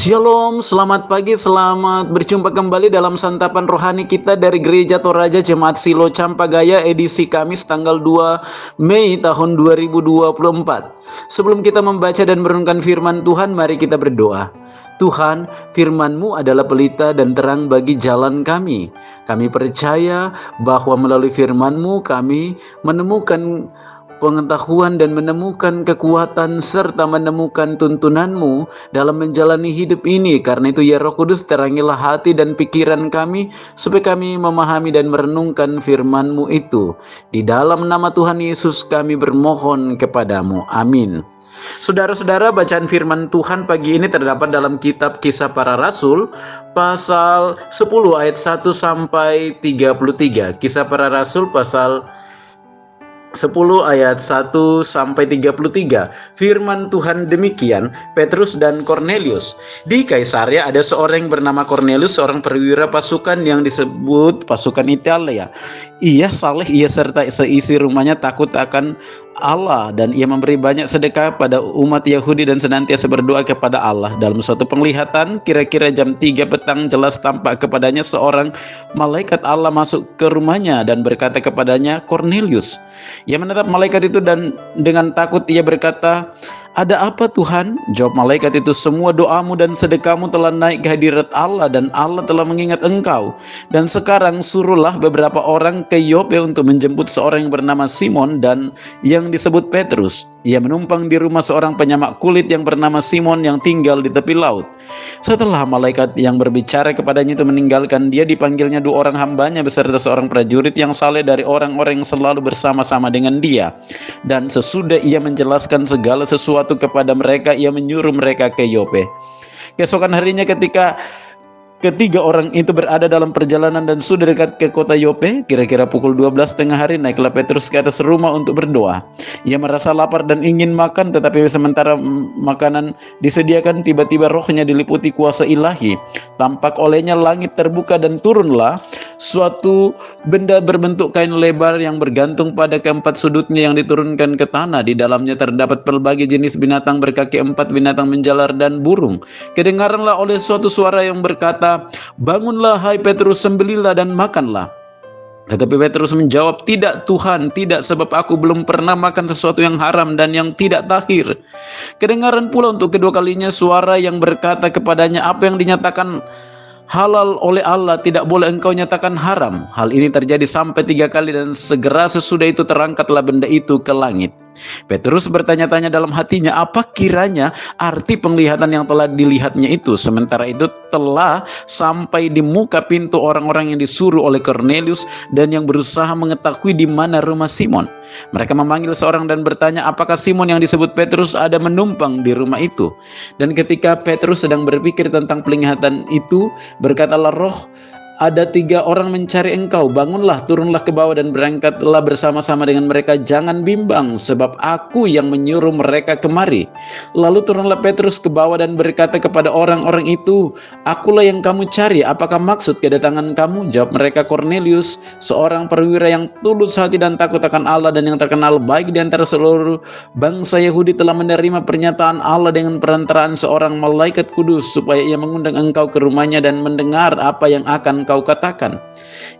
Shalom, selamat pagi, selamat berjumpa kembali dalam santapan rohani kita dari Gereja Toraja Jemaat Silo Campagaya edisi Kamis tanggal 2 Mei tahun 2024. Sebelum kita membaca dan merenungkan firman Tuhan, mari kita berdoa. Tuhan, firman-Mu adalah pelita dan terang bagi jalan kami. Kami percaya bahwa melalui firman-Mu kami menemukan pengetahuan dan menemukan kekuatan serta menemukan tuntunan-Mu dalam menjalani hidup ini. Karena itu ya Roh Kudus, terangilah hati dan pikiran kami supaya kami memahami dan merenungkan firman-Mu itu. Di dalam nama Tuhan Yesus kami bermohon kepadamu. Amin. Saudara-saudara, bacaan firman Tuhan pagi ini terdapat dalam kitab Kisah Para Rasul pasal 10 ayat 1 sampai 33. Kisah Para Rasul pasal 10 ayat 1 sampai 33. Firman Tuhan demikian, Petrus dan Kornelius. Di Kaisarea ada seorang yang bernama Kornelius, seorang perwira pasukan yang disebut pasukan Italia. Ia saleh, ia serta seisi rumahnya takut akan Allah, dan ia memberi banyak sedekah pada umat Yahudi dan senantiasa berdoa kepada Allah. Dalam suatu penglihatan, kira-kira jam 3 petang, jelas tampak kepadanya seorang malaikat Allah masuk ke rumahnya dan berkata kepadanya, Kornelius. Ia menatap malaikat itu dan dengan takut ia berkata, "Ada apa Tuhan?" Jawab malaikat itu, "Semua doamu dan sedekahmu telah naik ke hadirat Allah dan Allah telah mengingat engkau. Dan sekarang suruhlah beberapa orang ke Yope untuk menjemput seorang yang bernama Simon dan yang disebut Petrus. Ia menumpang di rumah seorang penyamak kulit yang bernama Simon yang tinggal di tepi laut." Setelah malaikat yang berbicara kepadanya itu meninggalkan dia, dipanggilnya 2 orang hambanya beserta seorang prajurit yang saleh dari orang-orang yang selalu bersama-sama dengan dia. Dan sesudah ia menjelaskan segala sesuatu kepada mereka, ia menyuruh mereka ke Yope. Keesokan harinya ketika ketiga orang itu berada dalam perjalanan dan sudah dekat ke kota Yope, kira-kira pukul 12 tengah hari, naiklah Petrus ke atas rumah untuk berdoa. Ia merasa lapar dan ingin makan, tetapi sementara makanan disediakan, tiba-tiba rohnya diliputi kuasa ilahi. Tampak olehnya langit terbuka dan turunlah suatu benda berbentuk kain lebar yang bergantung pada keempat sudutnya yang diturunkan ke tanah. Di dalamnya terdapat berbagai jenis binatang berkaki 4, binatang menjalar dan burung. Kedengaranlah oleh suatu suara yang berkata, "Bangunlah hai Petrus, sembelihlah dan makanlah." Tetapi Petrus menjawab, "Tidak Tuhan, tidak, sebab aku belum pernah makan sesuatu yang haram dan yang tidak tahir." Kedengaran pula untuk kedua kalinya suara yang berkata kepadanya, "Apa yang dinyatakan halal oleh Allah tidak boleh engkau nyatakan haram." Hal ini terjadi sampai 3 kali dan segera sesudah itu terangkatlah benda itu ke langit. Petrus bertanya-tanya dalam hatinya, apa kiranya arti penglihatan yang telah dilihatnya itu. Sementara itu telah sampai di muka pintu orang-orang yang disuruh oleh Kornelius dan yang berusaha mengetahui di mana rumah Simon. Mereka memanggil seorang dan bertanya, apakah Simon yang disebut Petrus ada menumpang di rumah itu. Dan ketika Petrus sedang berpikir tentang penglihatan itu, berkatalah roh, "Ada 3 orang mencari engkau. Bangunlah, turunlah ke bawah dan berangkatlah bersama-sama dengan mereka. Jangan bimbang, sebab aku yang menyuruh mereka kemari." Lalu turunlah Petrus ke bawah dan berkata kepada orang-orang itu, "Akulah yang kamu cari. Apakah maksud kedatangan kamu?" Jawab mereka, "Kornelius, seorang perwira yang tulus hati dan takut akan Allah dan yang terkenal baik di antara seluruh bangsa Yahudi, telah menerima pernyataan Allah dengan perantaraan seorang malaikat kudus supaya ia mengundang engkau ke rumahnya dan mendengar apa yang akan kau katakan."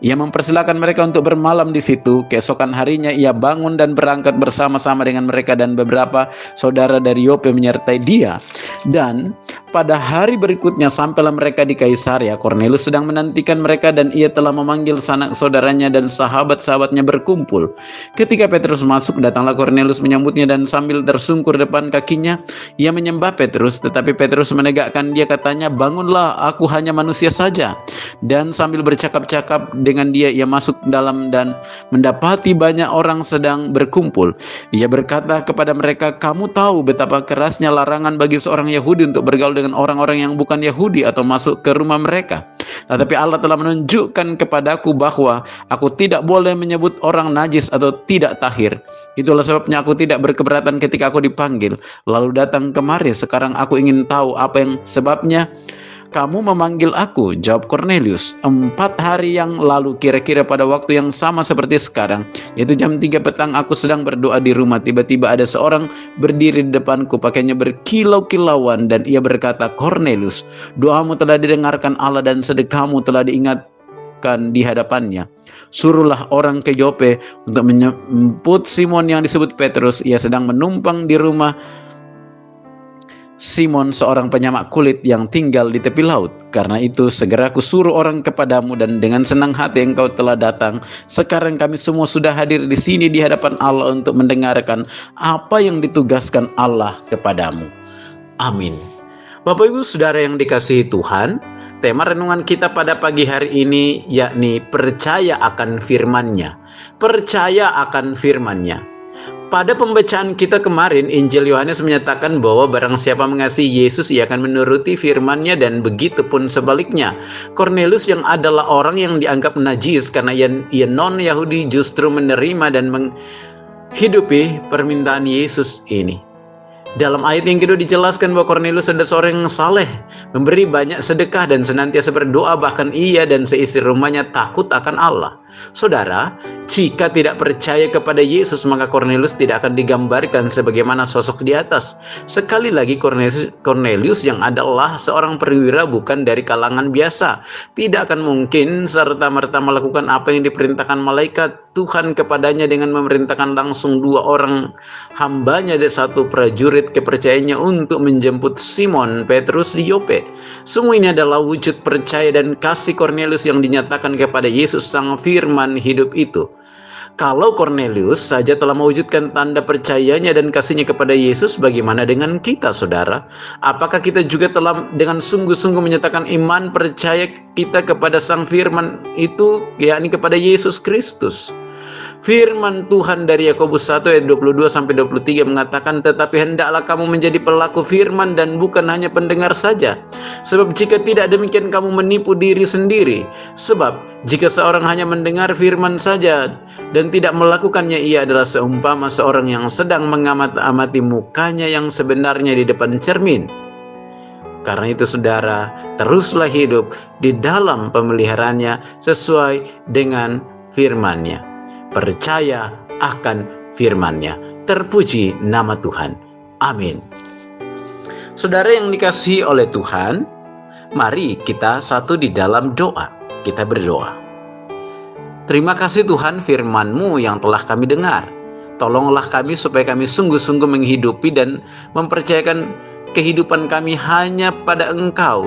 Ia mempersilakan mereka untuk bermalam di situ. Keesokan harinya ia bangun dan berangkat bersama-sama dengan mereka dan beberapa saudara dari Yope menyertai dia. Dan pada hari berikutnya sampailah mereka di Kaisarea. Kornelius sedang menantikan mereka dan ia telah memanggil sanak saudaranya dan sahabat-sahabatnya berkumpul. Ketika Petrus masuk, datanglah Kornelius menyambutnya dan sambil tersungkur depan kakinya, ia menyembah Petrus. Tetapi Petrus menegakkan dia, katanya, "Bangunlah, aku hanya manusia saja." Dan sambil bercakap-cakap dengan dia, ia masuk dalam dan mendapati banyak orang sedang berkumpul. Ia berkata kepada mereka, "Kamu tahu betapa kerasnya larangan bagi seorang Yahudi untuk bergaul dengan orang-orang yang bukan Yahudi atau masuk ke rumah mereka. Tetapi Allah telah menunjukkan kepadaku bahwa aku tidak boleh menyebut orang najis atau tidak tahir. Itulah sebabnya aku tidak berkeberatan ketika aku dipanggil, lalu datang kemari. Sekarang aku ingin tahu apa yang sebabnya "Kamu memanggil aku," jawab Cornelius. "4 hari yang lalu, kira-kira pada waktu yang sama seperti sekarang, yaitu jam 3 petang, aku sedang berdoa di rumah. Tiba-tiba ada seorang berdiri di depanku, pakainya berkilau-kilauan, dan ia berkata, 'Cornelius, doamu telah didengarkan Allah dan sedekahmu telah diingatkan di hadapannya. Suruhlah orang ke Yope untuk menjemput Simon yang disebut Petrus. Ia sedang menumpang di rumah Simon, seorang penyamak kulit yang tinggal di tepi laut. Karena itu segera aku suruh orang kepadamu, dan dengan senang hati engkau telah datang. Sekarang kami semua sudah hadir di sini di hadapan Allah untuk mendengarkan apa yang ditugaskan Allah kepadamu.'" Amin. Bapak Ibu Saudara yang dikasihi Tuhan, tema renungan kita pada pagi hari ini yakni percaya akan firman-Nya. Percaya akan firman-Nya. Pada pembacaan kita kemarin, Injil Yohanes menyatakan bahwa barang siapa mengasihi Yesus, ia akan menuruti firman-Nya, dan begitu pun sebaliknya. Cornelius yang adalah orang yang dianggap najis karena ia non-Yahudi justru menerima dan menghidupi permintaan Yesus ini. Dalam ayat yang kedua dijelaskan bahwa Cornelius adalah seorang yang saleh, memberi banyak sedekah dan senantiasa berdoa, bahkan ia dan seisi rumahnya takut akan Allah. Saudara, jika tidak percaya kepada Yesus, maka Cornelius tidak akan digambarkan sebagaimana sosok di atas. Sekali lagi, Cornelius yang adalah seorang perwira bukan dari kalangan biasa, tidak akan mungkin serta-merta melakukan apa yang diperintahkan malaikat Tuhan kepadanya dengan memerintahkan langsung 2 orang hambanya dan 1 prajurit kepercayaannya untuk menjemput Simon Petrus di Yope. Semua ini adalah wujud percaya dan kasih Cornelius yang dinyatakan kepada Yesus, Sang Firman hidup itu. Kalau Cornelius saja telah mewujudkan tanda percayanya dan kasihnya kepada Yesus, bagaimana dengan kita, saudara? Apakah kita juga telah dengan sungguh-sungguh menyatakan iman percaya kita kepada Sang Firman itu, yakni kepada Yesus Kristus? Firman Tuhan dari Yakobus 1 ayat 22-23 mengatakan, "Tetapi hendaklah kamu menjadi pelaku firman dan bukan hanya pendengar saja. Sebab jika tidak demikian kamu menipu diri sendiri. Sebab jika seorang hanya mendengar firman saja dan tidak melakukannya, ia adalah seumpama seorang yang sedang mengamat-amati mukanya yang sebenarnya di depan cermin. Karena itu saudara, teruslah hidup di dalam pemeliharaannya sesuai dengan firman-Nya. Percaya akan firman-Nya. Terpuji nama Tuhan. Amin. Saudara yang dikasihi oleh Tuhan, mari kita satu di dalam doa. Kita berdoa. Terima kasih Tuhan, firman-Mu yang telah kami dengar. Tolonglah kami supaya kami sungguh-sungguh menghidupi dan mempercayakan kehidupan kami hanya pada Engkau,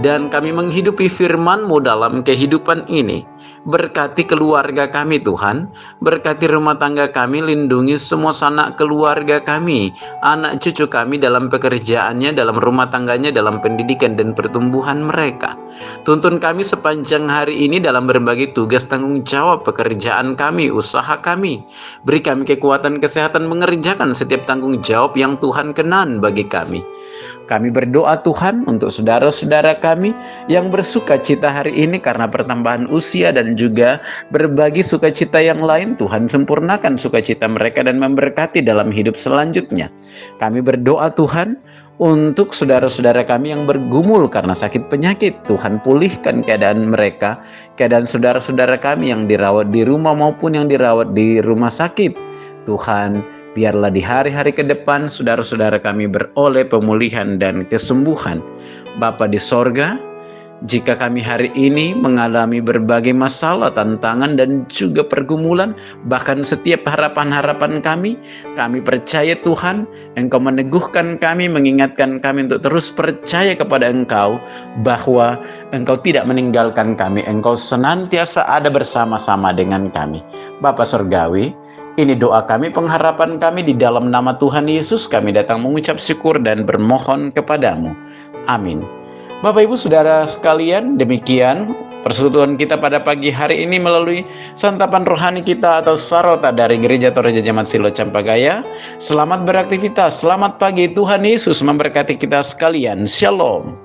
dan kami menghidupi firman-Mu dalam kehidupan ini. Berkati keluarga kami Tuhan, berkati rumah tangga kami, lindungi semua sanak keluarga kami, anak cucu kami dalam pekerjaannya, dalam rumah tangganya, dalam pendidikan dan pertumbuhan mereka. Tuntun kami sepanjang hari ini dalam berbagai tugas tanggung jawab pekerjaan kami, usaha kami. Beri kami kekuatan kesehatan mengerjakan setiap tanggung jawab yang Tuhan kenan bagi kami. Kami berdoa Tuhan untuk saudara-saudara kami yang bersuka cita hari ini karena pertambahan usia dan juga berbagi sukacita yang lain. Tuhan sempurnakan sukacita mereka dan memberkati dalam hidup selanjutnya. Kami berdoa Tuhan untuk saudara-saudara kami yang bergumul karena sakit penyakit. Tuhan pulihkan keadaan mereka, keadaan saudara-saudara kami yang dirawat di rumah maupun yang dirawat di rumah sakit. Tuhan, biarlah di hari-hari ke depan saudara-saudara kami beroleh pemulihan dan kesembuhan. Bapa di sorga, jika kami hari ini mengalami berbagai masalah, tantangan, dan juga pergumulan, bahkan setiap harapan-harapan kami percaya Tuhan, Engkau meneguhkan kami, mengingatkan kami untuk terus percaya kepada Engkau, bahwa Engkau tidak meninggalkan kami, Engkau senantiasa ada bersama-sama dengan kami. Bapa Surgawi, ini doa kami, pengharapan kami, di dalam nama Tuhan Yesus kami datang mengucap syukur dan bermohon kepadamu. Amin. Bapak Ibu Saudara sekalian, demikian persekutuan kita pada pagi hari ini melalui santapan rohani kita atau Sarota dari Gereja Toraja Jemaat Silo Campagaya. Selamat beraktivitas, selamat pagi, Tuhan Yesus memberkati kita sekalian. Shalom.